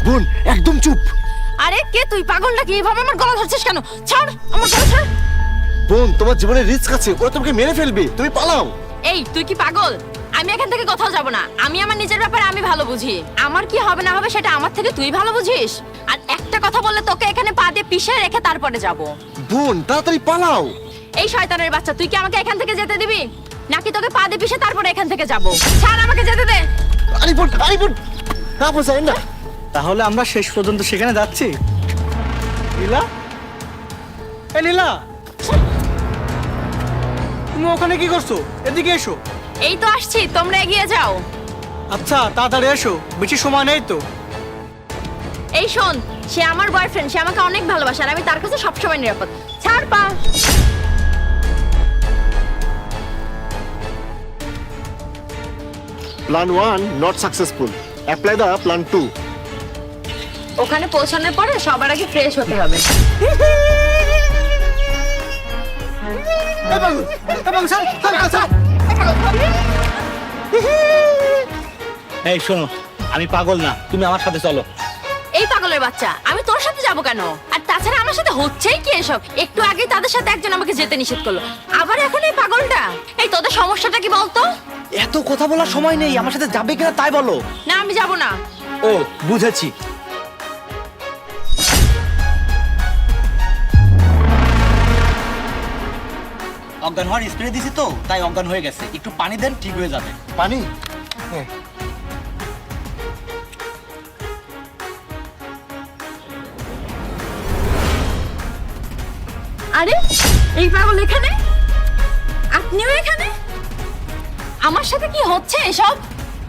বোন একদম চুপ। আরে কে তুই? পাগল নাকি? এভাবে আমার গলা ধরছিস কেন? ছাড় আমার গলা, ছাড়। বোন তোমার জীবনে রিস্ক আছে, ওরা তোমাকে মেরে ফেলবে, তুমি পালাও। এই তুই কি পাগল? আমি এখান থেকে কোথাও যাব না। আমি আমার নিজের ব্যাপারে আমি ভালো বুঝি। আমার কি হবে না হবে সেটা আমার থেকে তুই ভালো বুঝিস। আর একটা কথা বললে তোকে এখানে পা দিয়ে পিষে রেখে তারপরে যাব। বোন তাড়াতাড়ি পালাও। এই শয়তানের বাচ্চা, তুই কি আমাকে এখান থেকে যেতে দিবি নাকি তোকে পা দিয়ে পিষে তারপরে এখান থেকে যাব? ছাড়, আমাকে যেতে দে। আরে বোন না বোঝাই না। তাহলে আমরা শেষ পর্যন্ত সেখানে যাচ্ছি। লীলা, এ লীলা, তুমি ওখানে কি করছো? এদিকে এসো। এই তো আসছি, তোমরা এগিয়ে যাও। আচ্ছা তাড়াতাড়ি এসো, বেশি সময় নেই তো। এই শোন, সে আমার বয়ফ্রেন্ড, সে আমাকে অনেক ভালোবাসে আর আমি তার কাছে সবসময় নিরাপদ। ছাড় পা। Plan 1 not successful, apply the plan 2। ওখানে পৌঁছানোর পরে সবার আগে ফ্রেশ হতে হবে। এই শোনো, আমি পাগল না, তুমি আমার সাথে চলো। এই পাগলের বাচ্চা, আমি তোর সাথে যাব কেন? আর তাছাড়া আমার সাথে হচ্ছেই কি এসব? একটু আগে তাদের সাথে একজন আমাকে যেতে নিষেধ করলো, আবার এখন এই পাগলটা। এই তোদের সমস্যাটা কি বলতো? এত কথা বলার সময় নেই, আমার সাথে যাবে কিনা তাই বলো। না আমি যাব না। ও বুঝেছি। অজ্ঞান হওয়ার স্প্রে দিছি তো, তাই অজ্ঞান হয়ে গেছে। একটু পানি দেন, ঠিক হয়ে যাবে। পানি? আরে এই পাগল এখানে, আপনিও এখানে? আমার সাথে কি হচ্ছে এসব?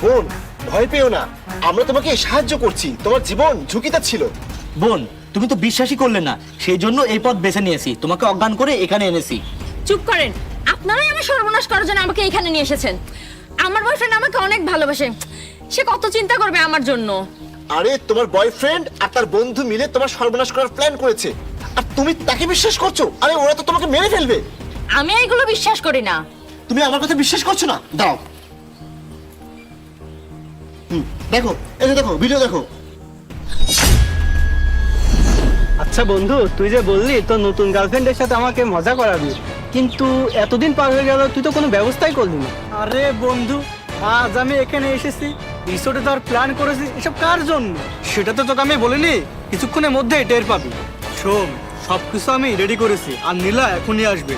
বোন ভয় পেও না, আমরা তোমাকে সাহায্য করছি, তোমার জীবন ঝুঁকিতে ছিল। বোন, তুমি তো বিশ্বাসই করলে না, সেই জন্য এই পথ বেছে নিয়েছি, তোমাকে অজ্ঞান করে এখানে এনেছি। চুপ করেন, আপনারাই আমার সর্বনাশ করার জন্য আমাকে এখানে নিয়ে এসেছেন। আমার বয়ফ্রেন্ড আমাকে অনেক ভালোবাসে, সে কত চিন্তা করবে আমার জন্য। আরে তোমার বয়ফ্রেন্ড আর তার বন্ধু মিলে তোমার সর্বনাশ করার প্ল্যান করেছে, আর তুমি তাকে বিশ্বাস করছো? আরে ওরা তো তোমাকে মেরে ফেলবে। আমি এইগুলো বিশ্বাস করি না। তুমি আমার কথা বিশ্বাস করছো না? দাও। দেখো, এই যে দেখো, ভিডিও দেখো। আচ্ছা বন্ধু, তুই যে বললি তোর নতুন গার্লফ্রেন্ডের সাথে আমাকে মজা করাবি, কিন্তু এতদিন পার হয়ে গেল তুই তো কোনো ব্যবস্থাই করলি না। আরে বন্ধু, আজ আমি এখানে এসেছি, রিসোর্টে তোর প্ল্যান করেছি, এসব কার জন্য সেটা তো তোকে আমি বলিনি, কিছুক্ষণের মধ্যেই টের পাবি। শোন, সবকিছু আমি রেডি করেছি, আর নীলা এখনই আসবে।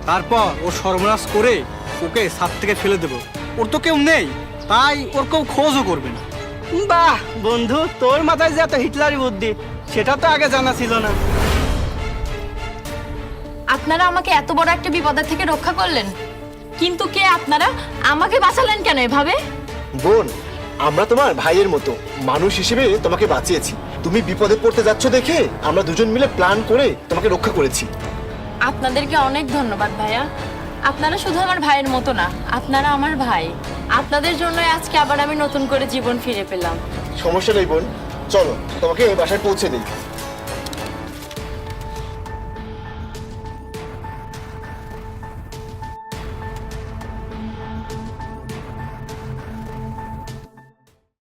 তারপর ও সর্বনাশ করে ওকে ছাদ থেকে ফেলে দেবো। ওর তো কেউ নেই, তাই ওর কেউ খোঁজও করবে না। বাহ বন্ধু, তোর মাথায় যে এত হিটলারি বুদ্ধি, সেটা তো আগে জানা ছিল না। আপনারা আমাকে এত বড় একটা বিপদের থেকে রক্ষা করলেন, কিন্তু কে আপনারা? আমাকে বাঁচালেন কেন এভাবে? বোন, আমরা তোমার ভাইয়ের মতো মানুষ হিসেবে তোমাকে বাঁচিয়েছি। তুমি বিপদে পড়তে যাচ্ছ দেখে আমরা দুজন মিলে প্ল্যান করে তোমাকে রক্ষা করেছি। আপনাদেরকে অনেক ধন্যবাদ ভাইয়া। আপনারা শুধু আমার ভাইয়ের মতো না, আপনারা আমার ভাই। আপনাদের জন্য আজকে আবার আমি নতুন করে জীবন ফিরে পেলাম। সমস্যা নেই বোন, চলো তোমাকে বাসায় পৌঁছে দিই।